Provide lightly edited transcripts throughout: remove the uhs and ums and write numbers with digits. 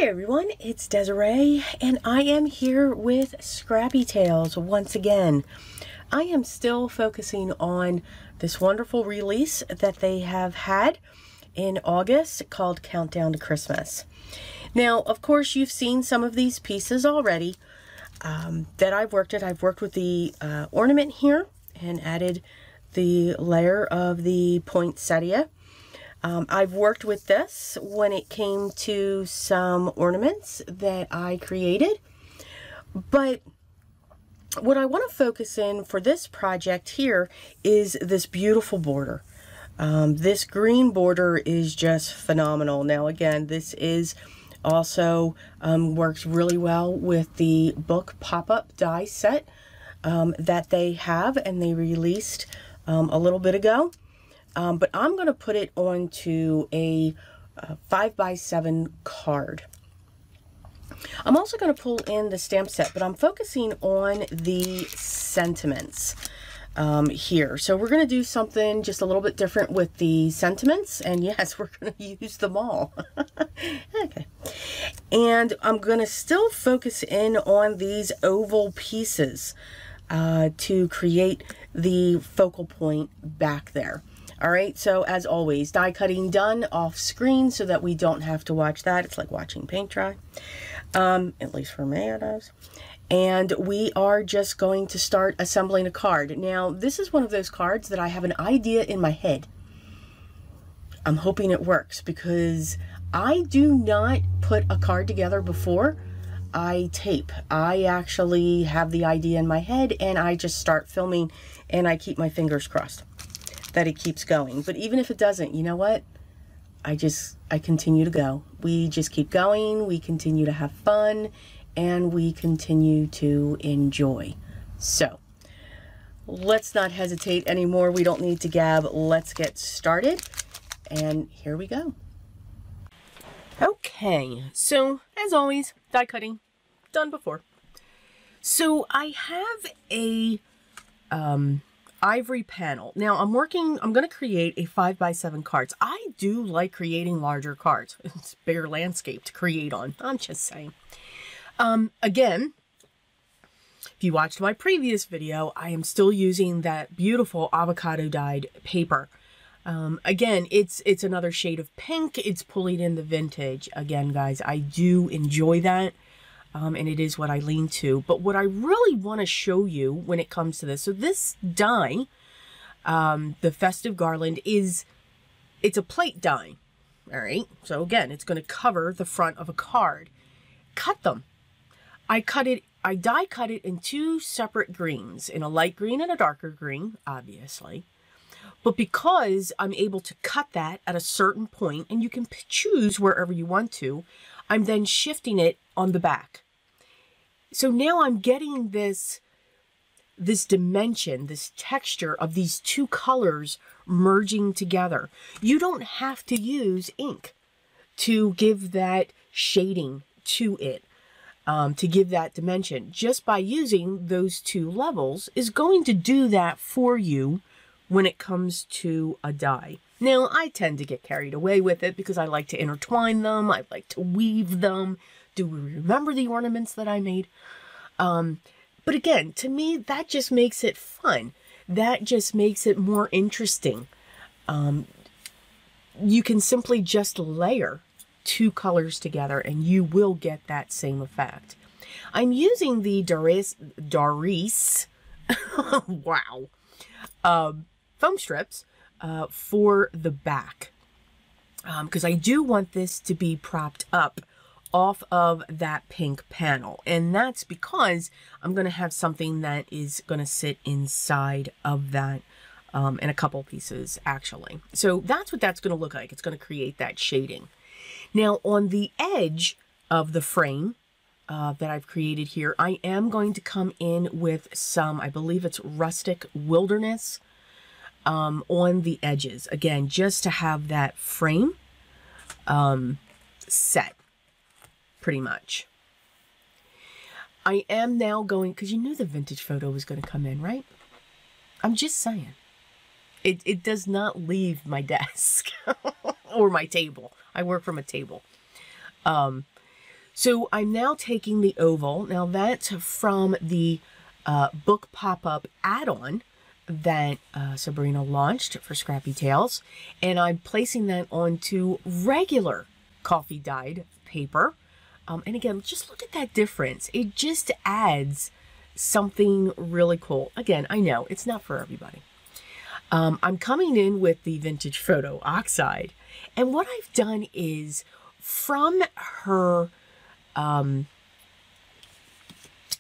Hi everyone, it's Desiree and I am here with Scrappy Tails once again. I am still focusing on this wonderful release that they have had in August called Countdown to Christmas. Now, of course, you've seen some of these pieces already that I've worked at. I've worked with the ornament here and added the layer of the poinsettia. I've worked with this when it came to some ornaments that I created, but what I want to focus in for this project here is this beautiful border. This green border is just phenomenal. Now again, this is also works really well with the book pop-up die set that they have and they released a little bit ago. But I'm going to put it onto a 5x7 card. I'm also going to pull in the stamp set, but I'm focusing on the sentiments here. So we're going to do something just a little bit different with the sentiments. And yes, we're going to use them all. Okay. And I'm going to still focus in on these oval pieces to create the focal point back there. All right, so as always, die cutting done off screen so that we don't have to watch that. It's like watching paint dry, at least for me it is. And we are just going to start assembling a card. Now, this is one of those cards that I have an idea in my head. I'm hoping it works because I do not put a card together before I tape. I actually have the idea in my head and I just start filming and I keep my fingers crossed that it keeps going. But even if it doesn't, you know what? I continue to go. We just keep going. We continue to have fun and we continue to enjoy. So let's not hesitate anymore. We don't need to gab. Let's get started. And here we go. Okay, so as always, die cutting done before. So I have a ivory panel. Now I'm going to create a 5x7 cards. I do like creating larger cards. It's bigger landscape to create on. I'm just saying. Again, if you watched my previous video, I am still using that beautiful avocado dyed paper. Again, it's another shade of pink. It's pulling in the vintage. Again, guys, I do enjoy that. And it is what I lean to. But what I really want to show you when it comes to this, so this die, the Festive Garland, it's a plate die. All right. So again, it's going to cover the front of a card. Cut them. I die cut it in two separate greens, in a light green and a darker green, obviously. But because I'm able to cut that at a certain point, and you can choose wherever you want to, I'm then shifting it on the back. So now I'm getting this dimension, this texture of these two colors merging together. You don't have to use ink to give that shading to it, to give that dimension. Just by using those two levels is going to do that for you when it comes to a die. Now, I tend to get carried away with it because I like to intertwine them. I like to weave them. Do we remember the ornaments that I made? But again, to me, that just makes it fun. That just makes it more interesting. You can simply just layer two colors together and you will get that same effect. I'm using the Desiree wow, foam strips for the back because I do want this to be propped up off of that pink panel, and that's because I'm going to have something that is going to sit inside of that in a couple pieces actually. So that's what that's going to look like. It's going to create that shading. Now on the edge of the frame that I've created here, I am going to come in with some, I believe it's Rustic Wilderness on the edges. Again, just to have that frame set, pretty much. I am now going, because you knew the vintage photo was going to come in, right? I'm just saying. It does not leave my desk or my table. I work from a table. So I'm now taking the oval. Now that's from the book pop-up add-on that Sabrina launched for Scrappy Tails. And I'm placing that onto regular coffee dyed paper. And again, just look at that difference. It just adds something really cool. Again, I know it's not for everybody. I'm coming in with the Vintage Photo Oxide. And what I've done is from her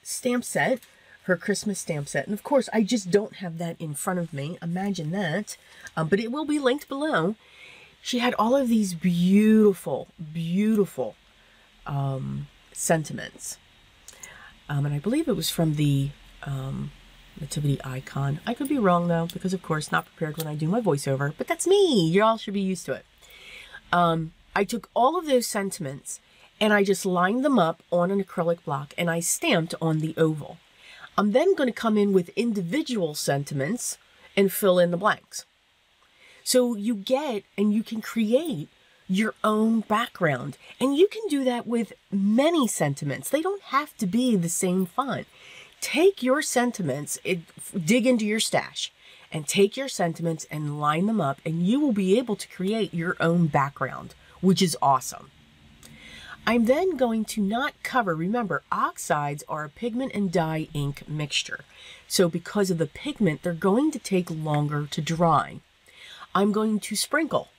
stamp set, her Christmas stamp set. And of course, I just don't have that in front of me. Imagine that. But it will be linked below. She had all of these beautiful, beautiful sentiments. And I believe it was from the Nativity Icon. I could be wrong though, because of course, not prepared when I do my voiceover, but that's me. You all should be used to it. I took all of those sentiments and I just lined them up on an acrylic block and I stamped on the oval. I'm then going to come in with individual sentiments and fill in the blanks. So you get and you can create your own background. And you can do that with many sentiments. They don't have to be the same font. Take your sentiments, dig into your stash, and take your sentiments and line them up, and you will be able to create your own background, which is awesome. I'm then going to not cover, remember, oxides are a pigment and dye ink mixture. So because of the pigment, they're going to take longer to dry. I'm going to sprinkle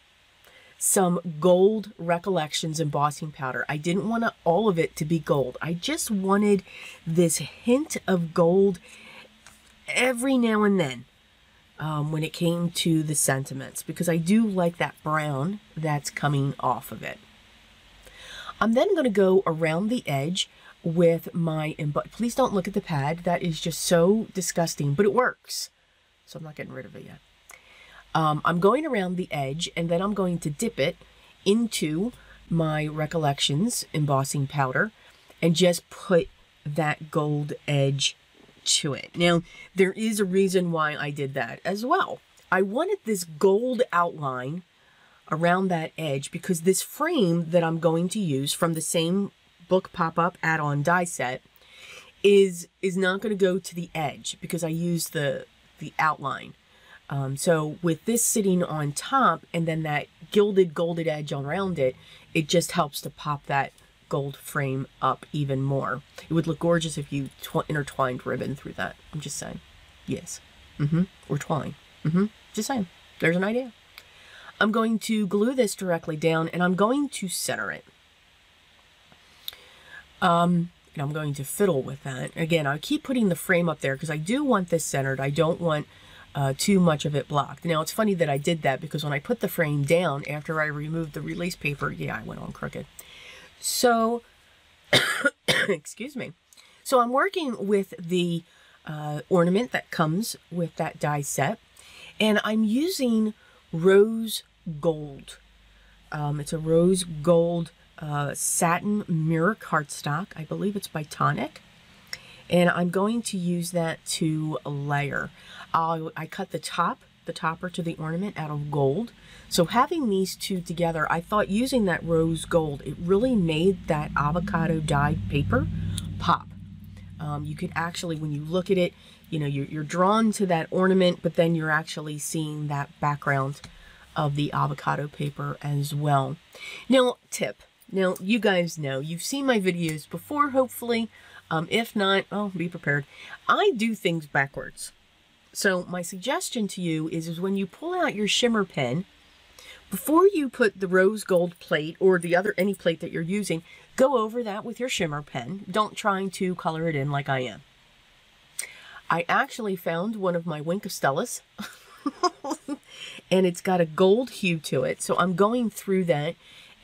some gold Recollections embossing powder. I didn't want all of it to be gold. I just wanted this hint of gold every now and then when it came to the sentiments, because I do like that brown that's coming off of it. I'm then going to go around the edge with my, please don't look at the pad. That is just so disgusting, but it works. So I'm not getting rid of it yet. I'm going around the edge and then I'm going to dip it into my Recollections embossing powder and just put that gold edge to it. Now, there is a reason why I did that as well. I wanted this gold outline around that edge because this frame that I'm going to use from the same book pop-up add-on die set is not going to go to the edge because I used the outline. So with this sitting on top and then that golded edge around it, it just helps to pop that gold frame up even more. It would look gorgeous if you intertwined ribbon through that. I'm just saying. Yes. Or twine. Just saying. There's an idea. I'm going to glue this directly down and I'm going to center it. And I'm going to fiddle with that. Again, I keep putting the frame up there because I do want this centered. I don't want too much of it blocked. Now, it's funny that I did that because when I put the frame down after I removed the release paper, yeah, I went on crooked. So, excuse me. So I'm working with the ornament that comes with that die set, and I'm using rose gold. It's a rose gold satin mirror cardstock. I believe it's by Tonic. And I'm going to use that to layer. I cut the topper to the ornament out of gold. So having these two together, I thought using that rose gold, it really made that avocado dyed paper pop. You could actually, when you look at it, you know, you're drawn to that ornament, but then you're actually seeing that background of the avocado paper as well. Now, tip. Now, you guys know, you've seen my videos before, hopefully. If not, oh, be prepared. I do things backwards. So my suggestion to you is when you pull out your shimmer pen, before you put the rose gold plate or any plate that you're using, go over that with your shimmer pen. Don't try to color it in like I am. I actually found one of my Wink of Stellas and it's got a gold hue to it. So I'm going through that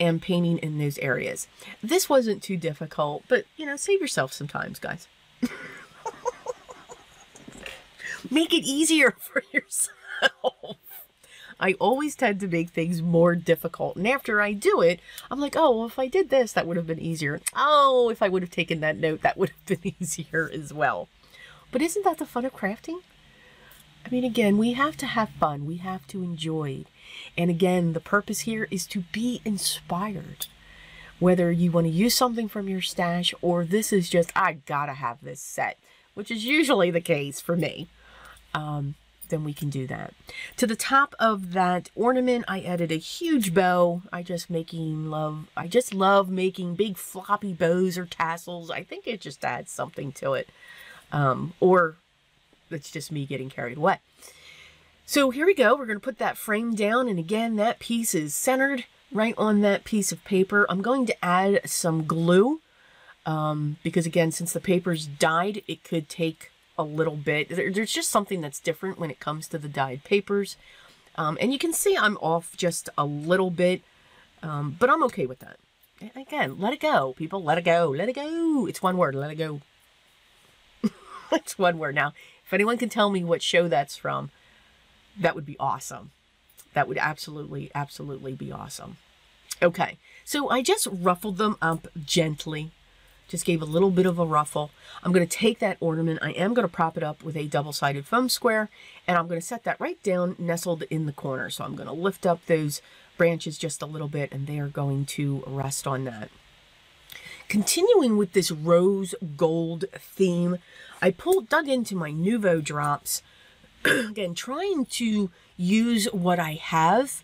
and painting in those areas. This wasn't too difficult, but you know, save yourself sometimes, guys. Make it easier for yourself. I always tend to make things more difficult. And after I do it, I'm like, oh, well, if I did this, that would have been easier. Oh, if I would have taken that note, that would have been easier as well. But isn't that the fun of crafting? I mean, again, we have to have fun. We have to enjoy it. And again, the purpose here is to be inspired. whether you want to use something from your stash or this is just, I gotta have this set, which is usually the case for me, then we can do that. To the top of that ornament, I added a huge bow. I just love making big floppy bows or tassels. I think it just adds something to it. Or it's just me getting carried away. So here we go. We're going to put that frame down. And again, that piece is centered right on that piece of paper. I'm going to add some glue because again, since the paper's dyed, it could take a little bit. There's just something that's different when it comes to the dyed papers. And you can see I'm off just a little bit, but I'm okay with that. Again, let it go, people. Let it go. Let it go. It's one word. Let it go. It's one word. Now, if anyone can tell me what show that's from, that would be awesome. That would absolutely, absolutely be awesome. Okay, so I just ruffled them up gently. Just gave a little bit of a ruffle. I'm going to take that ornament. I am going to prop it up with a double-sided foam square, and I'm going to set that right down, nestled in the corner. So I'm going to lift up those branches just a little bit, and they are going to rest on that. Continuing with this rose gold theme, I dug into my Nouveau drops. Again, trying to use what I have.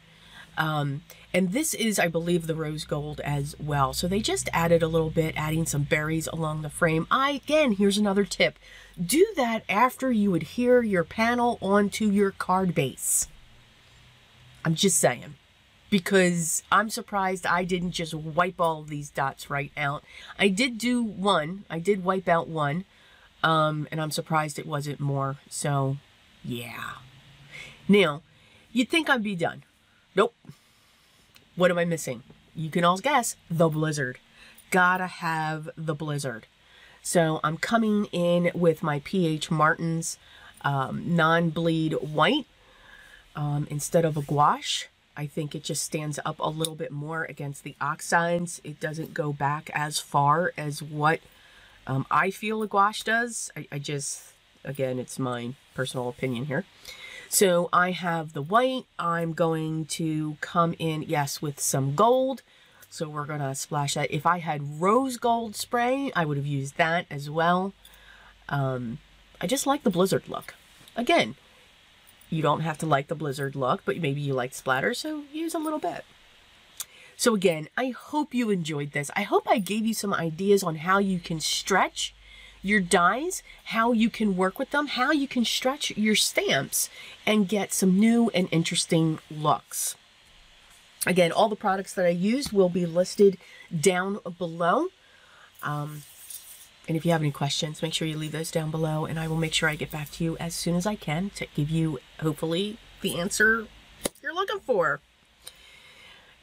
And this is, I believe, the rose gold as well. So they just added a little bit, adding some berries along the frame. Again, here's another tip. Do that after you adhere your panel onto your card base. I'm just saying. Because I'm surprised I didn't just wipe all of these dots right out. I did do one. I did wipe out one. And I'm surprised it wasn't more. So, yeah. Now, you'd think I'd be done. Nope. What am I missing? You can all guess. The blizzard. Gotta have the blizzard. So I'm coming in with my P.H. Martin's non-bleed white instead of a gouache. I think it just stands up a little bit more against the oxides. It doesn't go back as far as what I feel a gouache does. I just, again, it's my personal opinion here. So I have the white. I'm going to come in, yes, with some gold. So we're going to splash that. If I had rose gold spray, I would have used that as well. I just like the blizzard look. Again, you don't have to like the blizzard look, but maybe you like splatter, so use a little bit. So again, I hope you enjoyed this. I hope I gave you some ideas on how you can stretch your dies, how you can work with them, how you can stretch your stamps and get some new and interesting looks. Again, all the products that I used will be listed down below. And if you have any questions, make sure you leave those down below and I will make sure I get back to you as soon as I can to give you, hopefully, the answer you're looking for.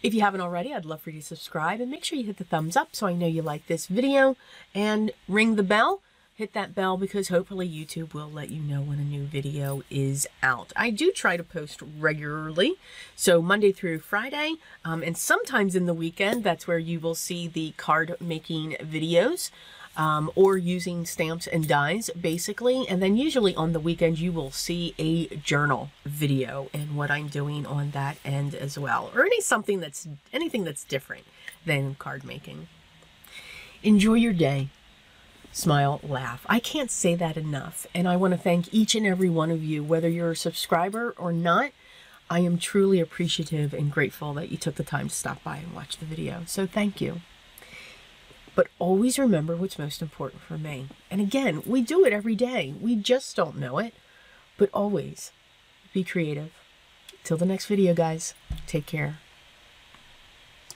If you haven't already, I'd love for you to subscribe and make sure you hit the thumbs up so I know you like this video, and ring the bell. Hit that bell because hopefully YouTube will let you know when a new video is out. I do try to post regularly, so Monday through Friday, and sometimes in the weekend. That's where you will see the card making videos, or using stamps and dies, basically. And then usually on the weekend, you will see a journal video and what I'm doing on that end as well, or anything that's different than card making. Enjoy your day. Smile, laugh. I can't say that enough. And I want to thank each and every one of you, whether you're a subscriber or not. I am truly appreciative and grateful that you took the time to stop by and watch the video. So thank you. But always remember what's most important for me. And again, we do it every day. We just don't know it. But always be creative. Till the next video, guys. Take care.